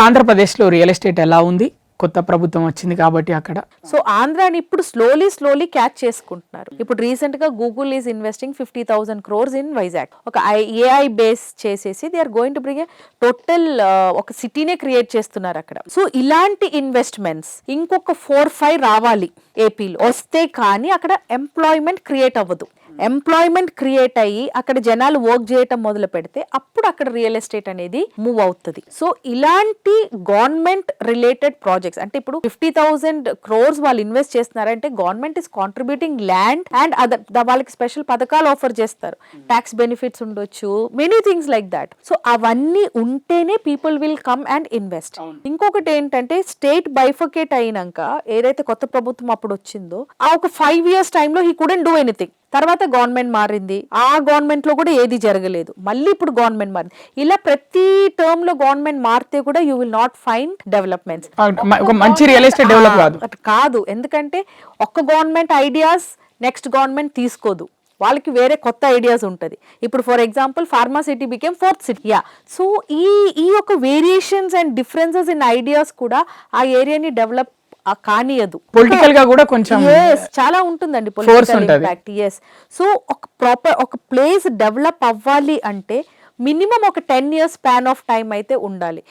ఆంధ్రప్రదేశ్లో real estate ఎలా ఉంది? కొత్త ప్రభుత్వం వచ్చింది కాబట్టి అక్కడ సో ఆంధ్రాని ఇప్పుడు స్లోలీ క్యాచ్ చేసుకుంటున్నారు. ఇప్పుడు రీసెంట్ గా Google is investing 50,000 crores in Vizag. ఒక ఏఐ బేస్ చేసేసి they are going to bring total ఒక సిటీనే క్రియేట్ చేస్తున్నారు అక్కడ. సో ఇలాంటి ఇన్వెస్ట్మెంట్స్ ఇంకొక 4-5 రావాలి ఏపీలో, వస్తే కానీ అక్కడ ఎంప్లాయ్మెంట్ క్రియేట్ అవ్వదు. ఎంప్లాయ్మెంట్ క్రియేట్ అయ్యి అక్కడ జనాలు వర్క్ చేయటం మొదలు పెడితే అప్పుడు అక్కడ రియల్ ఎస్టేట్ అనేది మూవ్ అవుతుంది. సో ఇలాంటి గవర్నమెంట్ రిలేటెడ్ ప్రాజెక్ట్స్ అంటే ఇప్పుడు 50,000 crores వాళ్ళు ఇన్వెస్ట్ చేస్తున్నారంటే government is contributing land and other వాళ్ళకి స్పెషల్ పథకాలు ఆఫర్ చేస్తారు. ట్యాక్స్ బెనిఫిట్స్ ఉండొచ్చు, many things like that. So అవన్నీ ఉంటేనే people will come and invest. ఇంకొకటి ఏంటంటే స్టేట్ బైఫర్కేట్ అయినాక ఏదైతే కొత్త ప్రభుత్వం అప్పుడు వచ్చిందో ఆ ఒక 5 years టైంలో హీ కుడెంట్ డూ ఎనీథింగ్. తర్వాత గవర్నమెంట్ మారింది, ఆ గవర్నమెంట్ లో కూడా ఏది జరగలేదు, మళ్ళీ ఇప్పుడు గవర్నమెంట్ మారింది. ఇలా ప్రతి టర్మ్ లో గవర్నమెంట్ మారితే కూడా you will not find developments. మంచి రియల్ ఎస్టేట్ డెవలప్ కాదు, ఎందుకంటే ఒక్క గవర్నమెంట్ ఐడియాస్ నెక్స్ట్ గవర్నమెంట్ తీసుకోదు, వాళ్ళకి వేరే కొత్త ఐడియాస్ ఉంటుంది. ఇప్పుడు for example pharma city became 4th city. So ఈ యొక్క variations and differences in ideas కూడా ఆ ఏరియాని డెవలప్ కానియదు. పొలిటికల్ గా కూడా కొంచెం చాలా ఉంటుందండి పొలిటికల్ ఇంపాక్ట్. సో ఒక ప్లేస్ డెవలప్ అవ్వాలి అంటే మినిమం ఒక 10 years స్పాన్ ఆఫ్ టైం అయితే ఉండాలి.